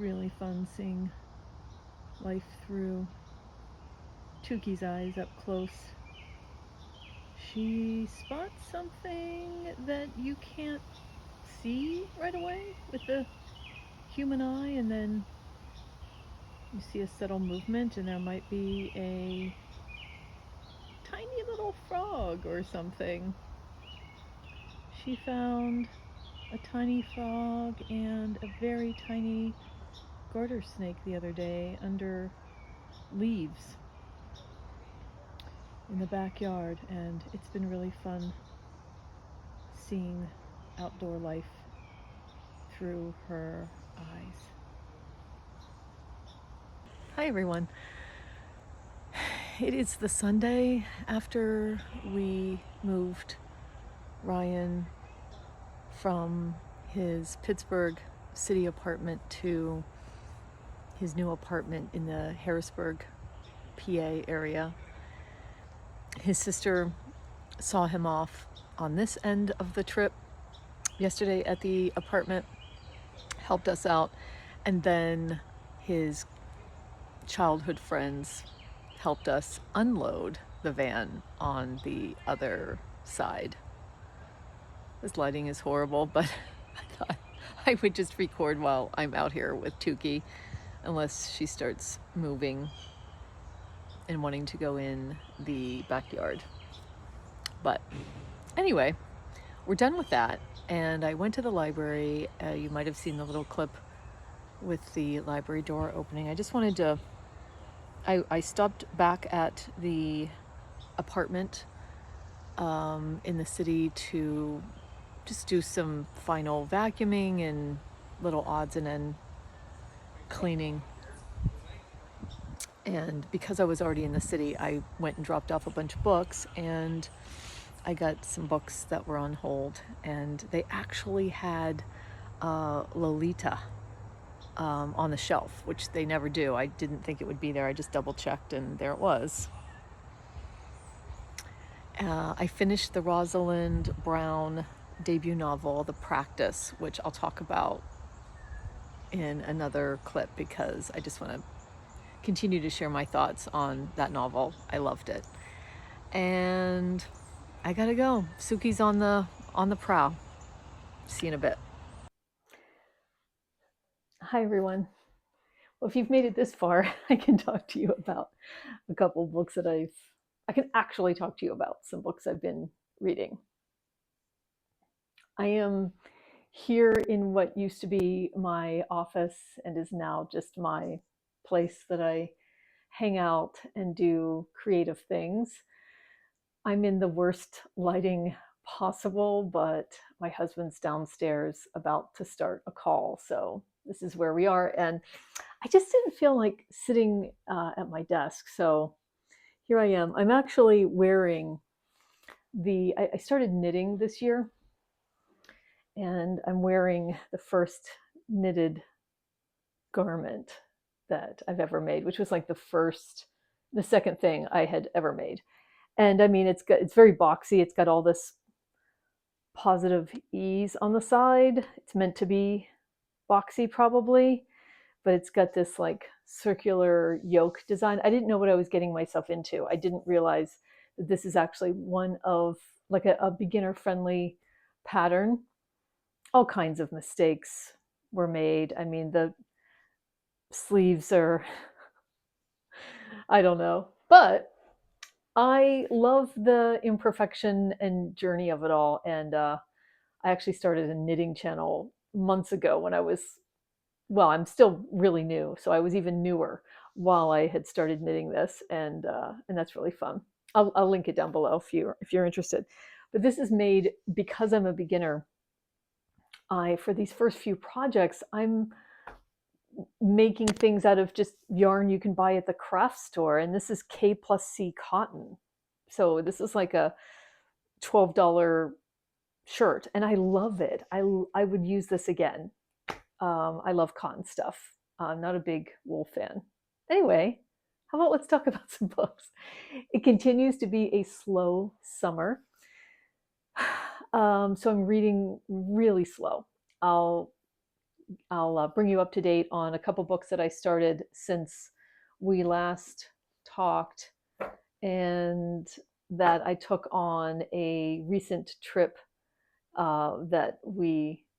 really fun seeing life through Tuki's eyes up close. She spots something that you can't see right away with the human eye, and then you see a subtle movement, and there might be a tiny little frog or something. She found a tiny frog and a very tiny garter snake the other day under leaves in the backyard, and it's been really fun seeing outdoor life through her eyes. Hi everyone. It is the Sunday after we moved Ryan from his Pittsburgh city apartment to his new apartment in the Harrisburg, PA area. His sister saw him off on this end of the trip yesterday at the apartment, helped us out, and then his childhood friends helped us unload the van on the other side. This lighting is horrible, but I thought I would just record while I'm out here with Tuki, unless she starts moving and wanting to go in the backyard. But anyway, we're done with that, and I went to the library. You might have seen the little clip with the library door opening. I just wanted to, I stopped back at the apartment in the city to just do some final vacuuming and little odds and end cleaning. And because I was already in the city, I went and dropped off a bunch of books, and I got some books that were on hold, and they actually had Lolita on the shelf, which they never do. I didn't think it would be there. I just double checked, and there it was. I finished the Rosalind Brown debut novel, The Practice, which I'll talk about in another clip because I just want to continue to share my thoughts on that novel. I loved it. And I gotta go. Suki's on the prowl. See you in a bit. Hi everyone. Well, if you've made it this far, I can talk to you about a couple of books that I can actually talk to you about some books I've been reading. I am here in what used to be my office and is now just my place that I hang out and do creative things. I'm in the worst lighting possible, but my husband's downstairs about to start a call, so this is where we are. And I just didn't feel like sitting at my desk, so here I am. I'm actually wearing I started knitting this year, and I'm wearing the first knitted garment that I've ever made, which was like the second thing I had ever made. And I mean, it's very boxy. It's got all this positive ease on the side. It's meant to be boxy probably, but it's got this like circular yoke design. I didn't know what I was getting myself into. I didn't realize that this is actually one of like a beginner friendly pattern. All kinds of mistakes were made. I mean, the sleeves are, I don't know, but I love the imperfection and journey of it all. And I actually started a knitting channel months ago when I'm still really new. So I was even newer while I had started knitting this. And that's really fun. I'll link it down below if you're interested. But this is made because I'm a beginner. For these first few projects, I'm making things out of just yarn you can buy at the craft store, and this is K+C cotton, so this is like a $12 shirt, and I love it. I would use this again. I love cotton stuff. I'm not a big wool fan. Anyway, how about let's talk about some books. It continues to be a slow summer, so I'm reading really slow. I'll I'll bring you up to date on a couple books that I started since we last talked, and that I took on a recent trip that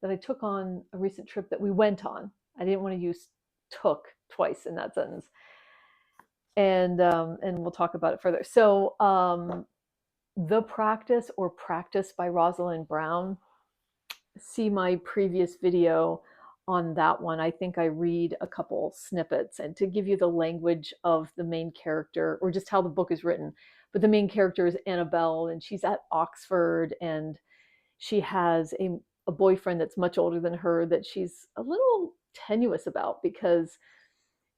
I took on a recent trip that we went on. I didn't want to use took twice in that sentence, and we'll talk about it further. So, The Practice or Practice by Rosalind Brown. See my previous video on that one. I think I read a couple snippets, and to give you the language of the main character, or just how the book is written. But the main character is Annabelle, and she's at Oxford, and she has a boyfriend that's much older than her that she's a little tenuous about, because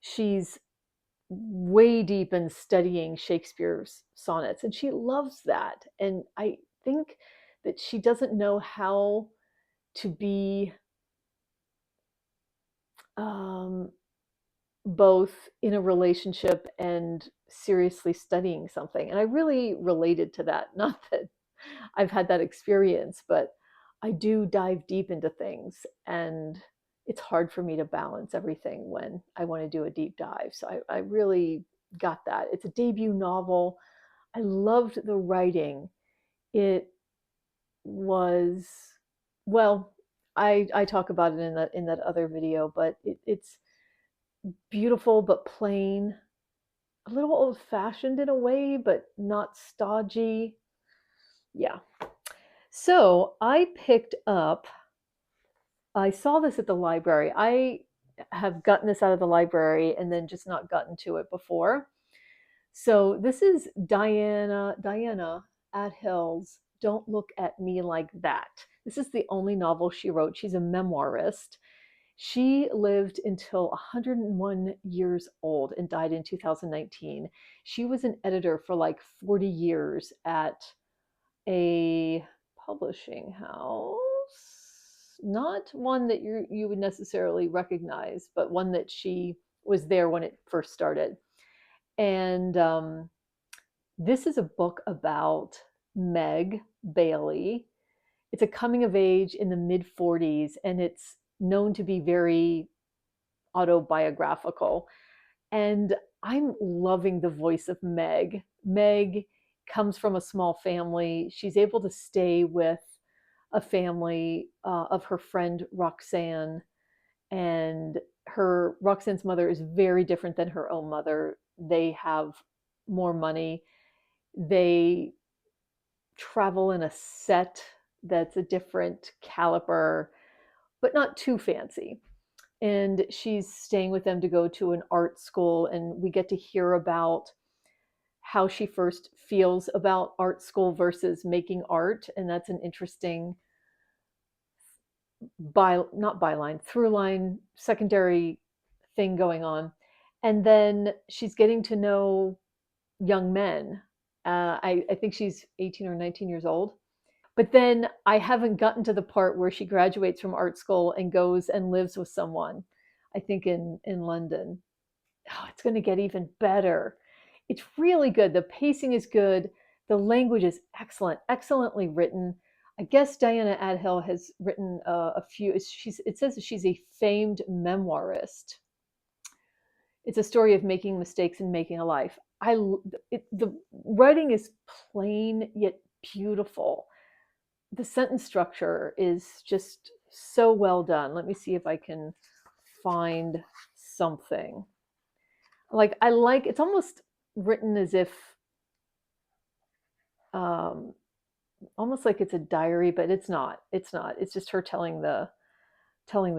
she's way deep in studying Shakespeare's sonnets, and she loves that. And I think that she doesn't know how to be both in a relationship and seriously studying something. And I really related to that. Not that I've had that experience, but I do dive deep into things, and it's hard for me to balance everything when I want to do a deep dive. So I really got that. It's a debut novel. I loved the writing. It was, well, I talk about it in that other video, but it's beautiful but plain, a little old fashioned in a way, but not stodgy. Yeah. So I saw this at the library. I have gotten this out of the library and then just not gotten to it before. So this is Diana Athill's Don't Look at Me Like That. This is the only novel she wrote. She's a memoirist. She lived until 101 years old and died in 2019. She was an editor for like 40 years at a publishing house, not one that you would necessarily recognize, but one that she was there when it first started. And this is a book about Meg Bailey. It's a coming of age in the mid 40s, and it's known to be very autobiographical. And I'm loving the voice of Meg. Meg comes from a small family. She's able to stay with a family of her friend Roxanne, and Roxanne's mother is very different than her own mother. They have more money. They travel in a set that's a different caliber, but not too fancy. And she's staying with them to go to an art school, and we get to hear about how she first feels about art school versus making art. And that's an interesting through line, secondary thing going on. And then she's getting to know young men. I think she's 18 or 19 years old. But then I haven't gotten to the part where she graduates from art school and goes and lives with someone, I think in London. Oh, it's going to get even better. It's really good. The pacing is good. The language is excellent, excellently written. I guess Diana Athill has written a few. It says that she's a famed memoirist. It's a story of making mistakes and making a life. The writing is plain yet beautiful. The sentence structure is just so well done. Let me see if I can find something. It's almost written as if, almost like it's a diary, but it's not. It's not. It's just her telling the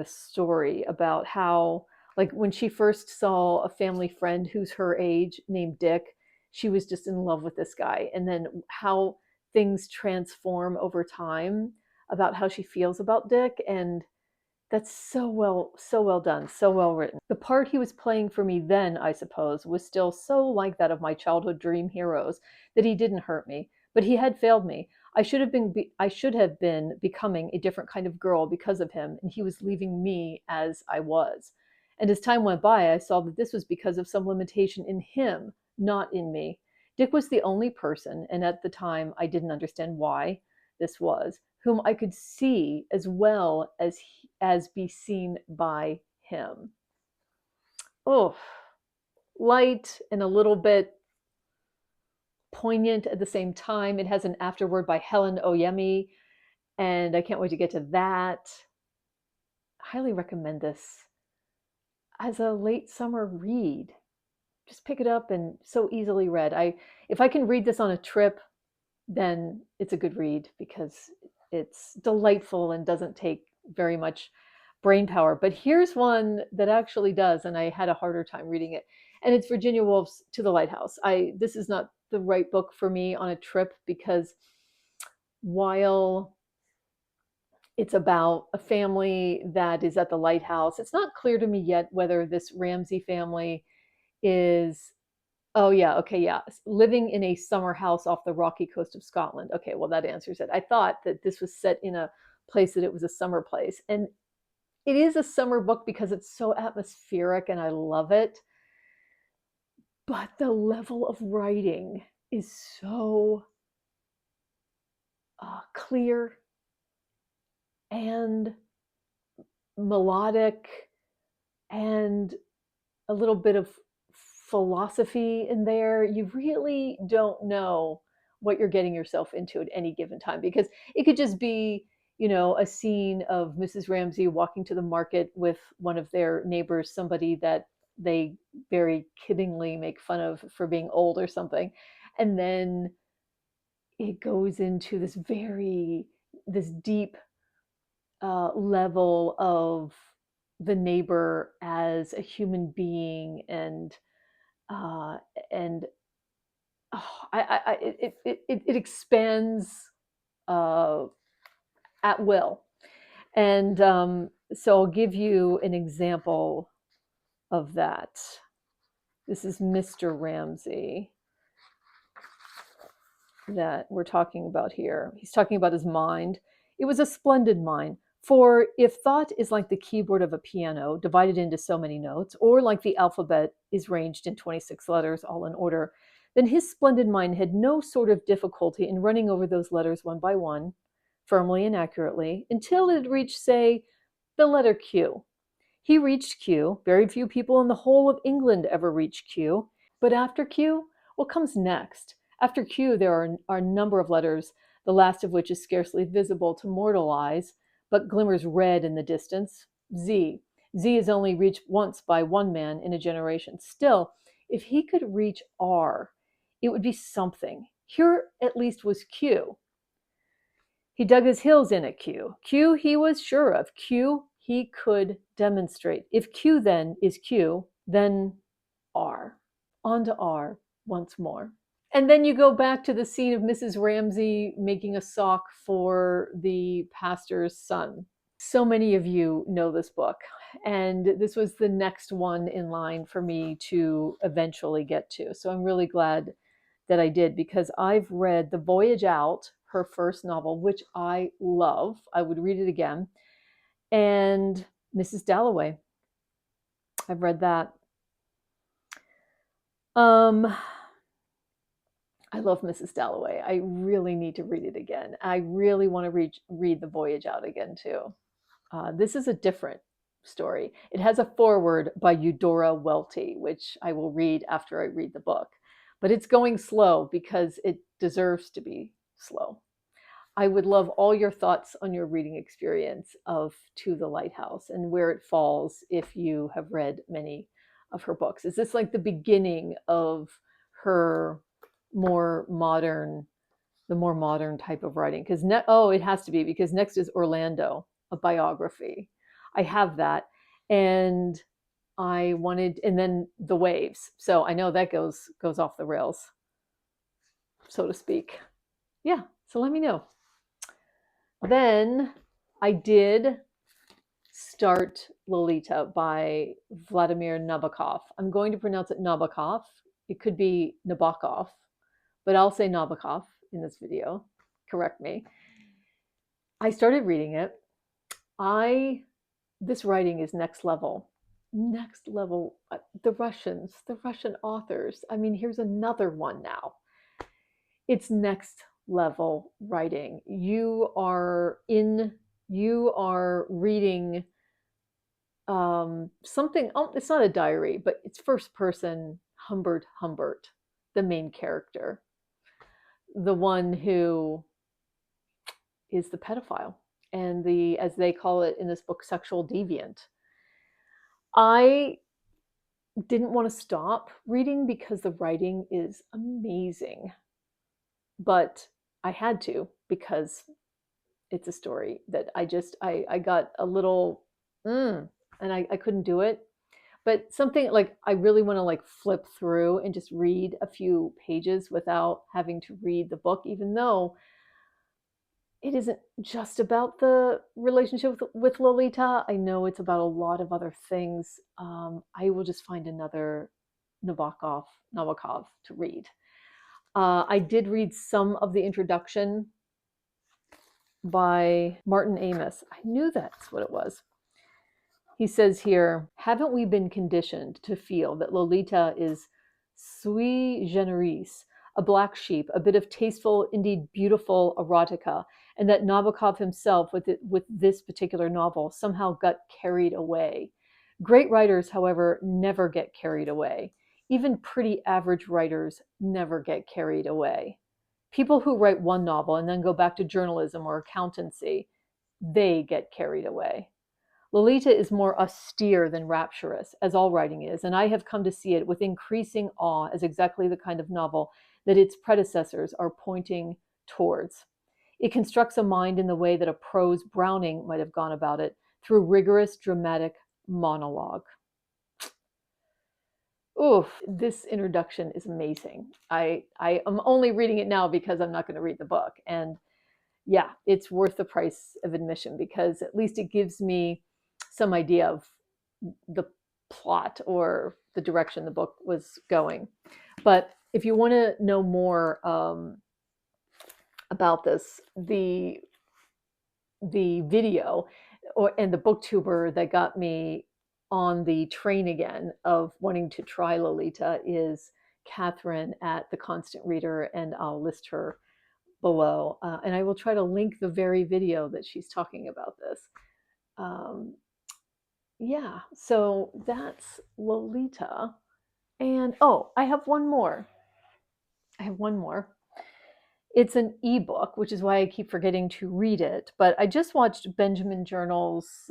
story about how, like, when she first saw a family friend who's her age named Dick, she was just in love with this guy, and then how things transform over time about how she feels about Dick. And that's so well done, so well written. The part he was playing for me then, I suppose, was still so like that of my childhood dream heroes that he didn't hurt me, but he had failed me. I should have been becoming a different kind of girl because of him, and he was leaving me as I was. And as time went by, I saw that this was because of some limitation in him, not in me. Dick was the only person, and at the time I didn't understand why this was, whom I could see as well as be seen by him. Oh, light and a little bit poignant at the same time. It has an afterword by Helen Oyemi, and I can't wait to get to that. Highly recommend this as a late summer read. Just pick it up, and so easily read. If I can read this on a trip, then it's a good read because it's delightful and doesn't take very much brain power. But here's one that actually does, and I had a harder time reading it. And it's Virginia Woolf's To the Lighthouse. This is not the right book for me on a trip because while it's about a family that is at the lighthouse, it's not clear to me yet whether this Ramsay family is, oh yeah, okay, yeah, living in a summer house off the rocky coast of Scotland. Okay, well, that answers it. I thought that this was set in a place that it was a summer place. And it is a summer book because it's so atmospheric and I love it. But the level of writing is so clear and melodic and a little bit of philosophy in there. You really don't know what you're getting yourself into at any given time because it could just be, a scene of Mrs. Ramsay walking to the market with one of their neighbors, somebody that they very kiddingly make fun of for being old or something. And then it goes into this deep level of the neighbor as a human being and it expands at will. And so I'll give you an example of that. This is Mr. Ramsay that we're talking about here. He's talking about his mind. It was a splendid mind. For if thought is like the keyboard of a piano, divided into so many notes, or like the alphabet is ranged in 26 letters, all in order, then his splendid mind had no sort of difficulty in running over those letters one by one, firmly and accurately, until it had reached, say, the letter Q. He reached Q. Very few people in the whole of England ever reach Q. But after Q, what comes next? After Q, there are a number of letters, the last of which is scarcely visible to mortal eyes, but glimmers red in the distance. Z. Z is only reached once by one man in a generation. Still, if he could reach R, it would be something. Here at least was Q. He dug his heels in at Q. Q he was sure of. Q he could demonstrate. If Q then is Q, then R. On to R once more. And then you go back to the scene of Mrs. Ramsay making a sock for the pastor's son. So many of you know this book, and this was the next one in line for me to eventually get to. So I'm really glad that I did because I've read The Voyage Out, her first novel, which I love. I would read it again. And Mrs. Dalloway. I've read that. I love Mrs. Dalloway. I really need to read it again. I really want to read The Voyage Out again, too. This is a different story. It has a foreword by Eudora Welty, which I will read after I read the book. But it's going slow because it deserves to be slow. I would love all your thoughts on your reading experience of To the Lighthouse and where it falls if you have read many of her books. Is this like the beginning of her the more modern type of writing? Because it has to be, because next is Orlando, a biography. I have that, and and then The Waves. So I know that goes off the rails, so to speak. Yeah, so let me know. Then I did start Lolita by Vladimir Nabokov. I'm going to pronounce it Nabokov. It could be Nabokov, but I'll say Nabokov in this video. Correct me. I started reading it. This writing is next level. Next level. The Russian authors. I mean, here's another one now. It's next level writing. You are reading something. Oh, it's not a diary, but it's first person Humbert, the main character, the one who is the pedophile and the, as they call it in this book, sexual deviant. I didn't want to stop reading because the writing is amazing, but I had to because it's a story that I got a little and I couldn't do it. But something like I really want to like flip through and just read a few pages without having to read the book, even though it isn't just about the relationship with Lolita. I know it's about a lot of other things. I will just find another Nabokov to read. I did read some of the introduction by Martin Amis. I knew that's what it was. He says here, haven't we been conditioned to feel that Lolita is sui generis, a black sheep, a bit of tasteful, indeed beautiful erotica, and that Nabokov himself, with this particular novel, somehow got carried away? Great writers, however, never get carried away. Even pretty average writers never get carried away. People who write one novel and then go back to journalism or accountancy, they get carried away. Lolita is more austere than rapturous, as all writing is, and I have come to see it with increasing awe as exactly the kind of novel that its predecessors are pointing towards. It constructs a mind in the way that a prose Browning might have gone about it, through rigorous dramatic monologue. Oof, this introduction is amazing. I am only reading it now because I'm not going to read the book. And yeah, it's worth the price of admission because at least it gives me some idea of the plot or the direction the book was going. But if you want to know more about this, the video and the booktuber that got me on the train again of wanting to try Lolita is Catherine at The Constant Reader, and I'll list her below. And I will try to link the very video that she's talking about this. Yeah, so that's Lolita. And oh, I have one more. It's an ebook, which is why I keep forgetting to read it. But I just watched Benjamin Journal's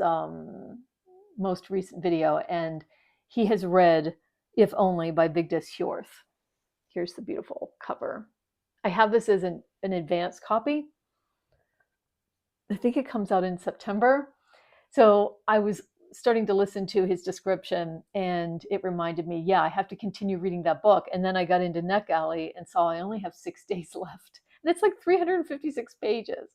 most recent video, and he has read If Only by Vigdis Hjorth. Here's the beautiful cover. I have this as an advanced copy. I think it comes out in September. So I was starting to listen to his description, and it reminded me, yeah, I have to continue reading that book. And then I got into NetGalley and saw I only have 6 days left. And it's like 356 pages.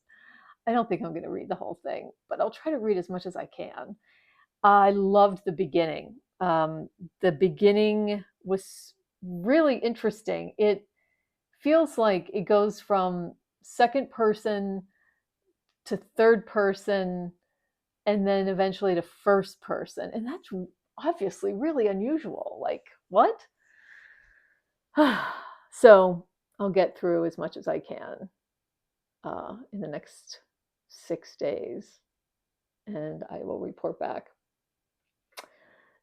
I don't think I'm going to read the whole thing, but I'll try to read as much as I can. I loved the beginning. The beginning was really interesting. It feels like it goes from second person to third person and then eventually to first person. And that's obviously really unusual. Like, what? So I'll get through as much as I can in the next 6 days, and I will report back.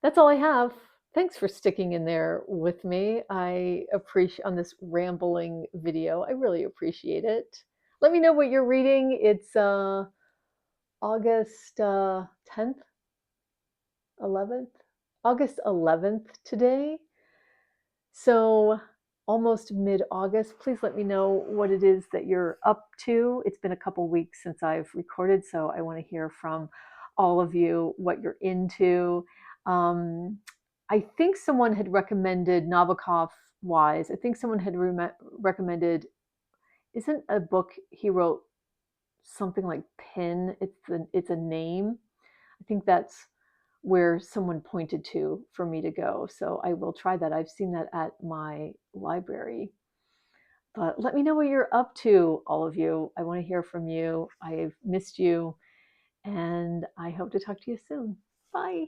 That's all I have. Thanks for sticking in there with me. I appreciate on this rambling video. I really appreciate it. Let me know what you're reading. It's August 10th, 11th, August 11th today. So almost mid-August. Please let me know what it is that you're up to. It's been a couple weeks since I've recorded, so I want to hear from all of you what you're into. I think someone had recommended Nabokov Wise. I think someone had recommended, isn't a book he wrote something like Pin? It's a name. I think that's where someone pointed to for me to go. So I will try that. I've seen that at my library. But let me know what you're up to, all of you. I want to hear from you. I've missed you, and I hope to talk to you soon. Bye.